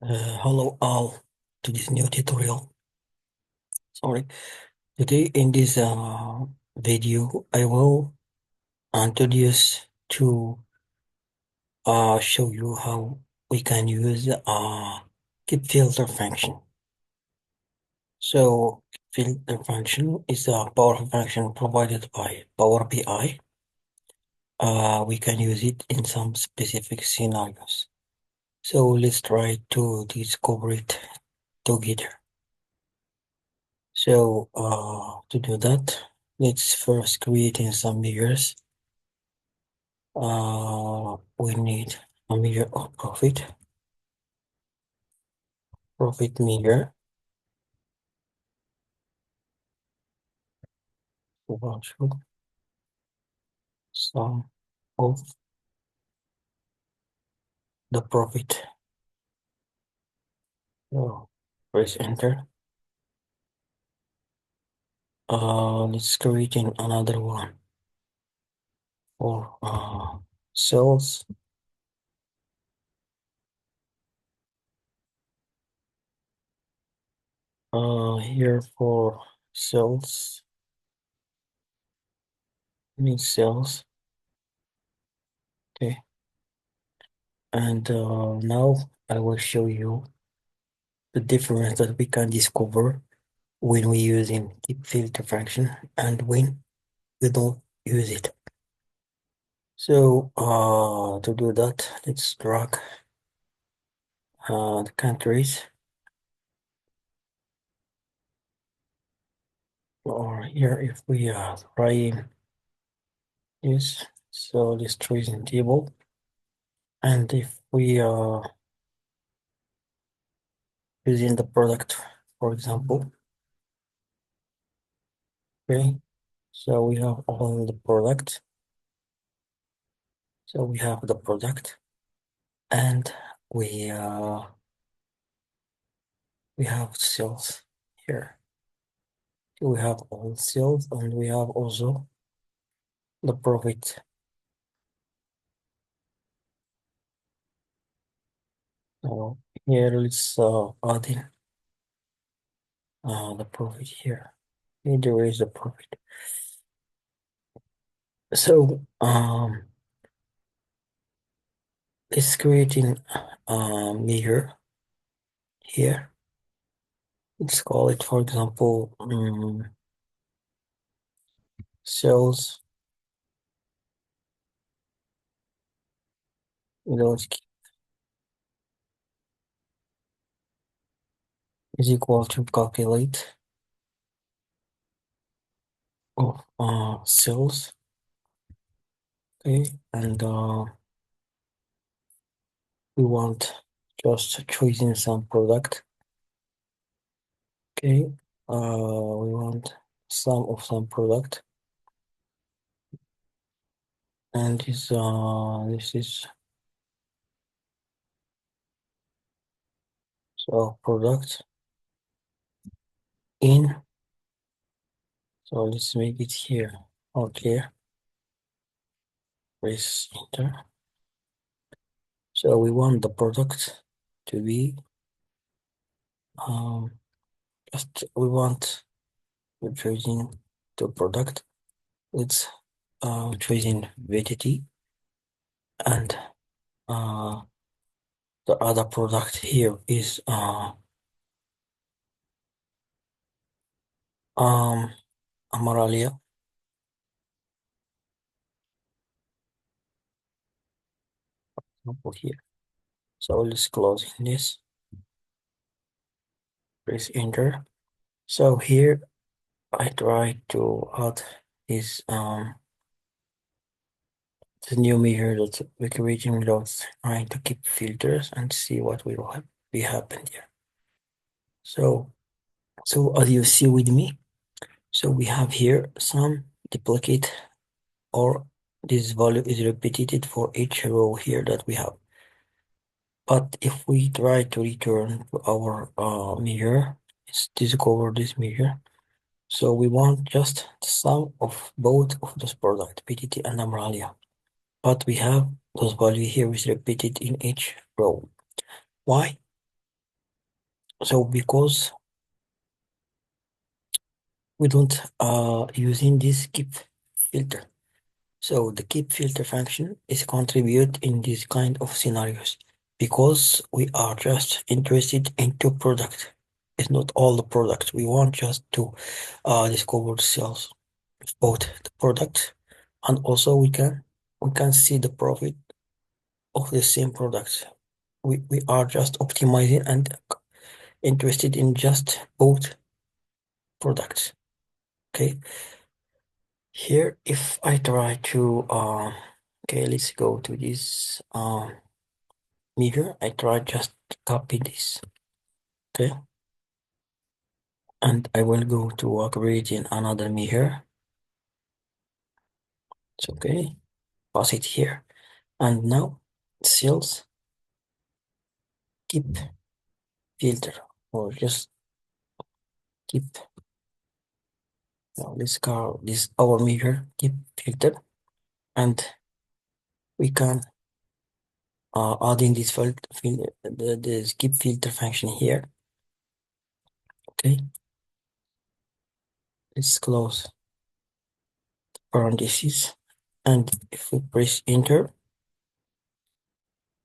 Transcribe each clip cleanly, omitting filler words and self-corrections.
Hello all to this new tutorial. Sorry. Today in this video, I will introduce to show you how we can use keep filter function. So filter function is a powerful function provided by Power BI. We can use it in some specific scenarios. So let's try to discover it together. So to do that, let's first create in some measures. We need a measure of profit measure. One should sum of the profit. So press enter. Let's create in another one for sales. Here for sales, means sales. Okay, and now I will show you the difference that we can discover when we using keep filter function and when we don't use it. So to do that, let's drag the countries, or here if we are trying this, so this tracing table, and if we are using the product, for example, okay, so we have all the product, so we have the product, and we uh we have sales here. We have all sales, and we have also the profit. So here let's add in the profit here. Okay, there is the profit. So let's creating measure here. Let's call it, for example, sales without is equal to calculate of sales. Okay, and we want just choosing some product. Okay, we want some product, and this is so product in. So let's make it here. Okay, press enter. So we want the product to be just we want we're choosing the product. It's choosing VTT, and uh the other product here is Amaralia. Example here. So let's close this, press enter. So here I try to add this the new measure that we're creating without trying to keep filters and see what will be happen here. So as you see with me, so we have here some duplicate, or this value is repeated for each row here that we have. But if we try to return to our measure, it's discover this measure. So we want just the sum of both of those products, PTT and Amralia. But we have those value here is repeated in each row. Why? So because we don't using this keep filter. So the keep filter function is contribute in this kind of scenarios because we are just interested in two products. It's not all the products. We want just to discover the sales of both the products, and also we can see the profit of the same products. We are just optimizing and interested in just both products. Okay. Here, if I try to okay, let's go to this meter. I try just copy this. Okay, and I will go to creating another meter. It's okay. Pass it here, and now cells keep filter, or just keep. Now let's call this our meter keep filter, and we can add in this the keep filter function here. Okay, let's close parentheses, and if we press enter,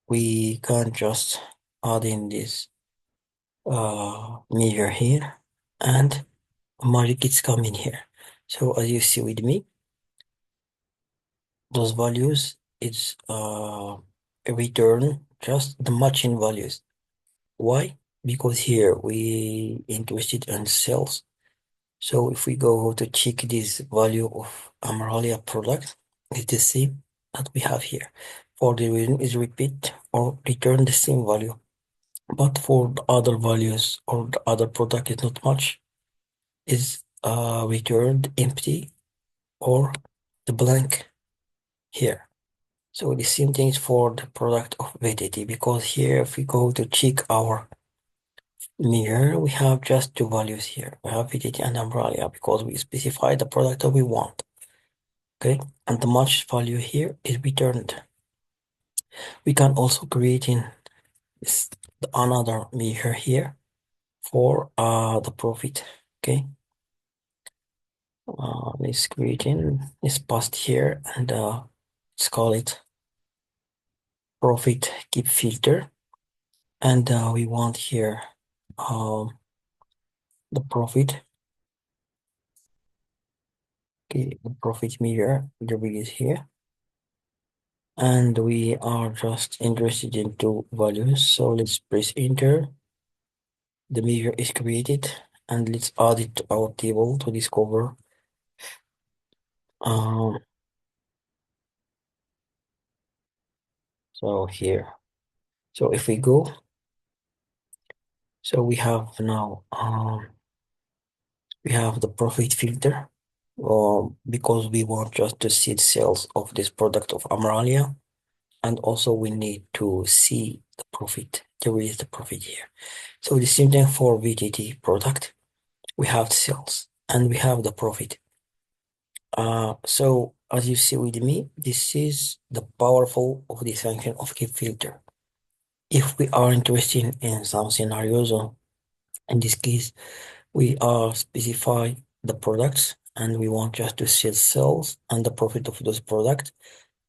we can just add in this measure here, and magic is coming here. So as you see with me, those values is return just the matching values. Why? Because here we interested in sales. So if we go to check this value of Amaralia product, it's the same that we have here. For the reason is repeat or return the same value. But for the other values or the other product is not much, is returned empty or the blank here. So the same thing is for the product of validity, because here if we go to check our mirror, we have just two values here. We have validity and umbrella because we specify the product that we want. Okay, and the match value here is returned. We can also create in this, another measure here for the profit. Okay, let's create in this past here, and let's call it profit keep filter, and we want here um the profit. Okay, the profit measure the is here, and we are just interested in two values, so let's press enter. The measure is created, and let's add it to our table to discover um so here. So if we go, so we have now we have the profit filter, because we want just to see the sales of this product of Amaralia, and also we need to see the profit. There is the profit here. So the same thing for VTT product, we have the sales and we have the profit. So as you see with me, this is the powerful of this function of keep filter. If we are interested in some scenarios, or in this case, we are specify the products and we want just to see sales and the profit of those products.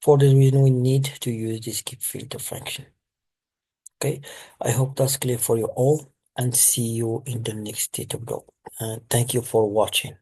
For this reason, we need to use this keep filter function. Okay, I hope that's clear for you all, and see you in the next tutorial. Thank you for watching.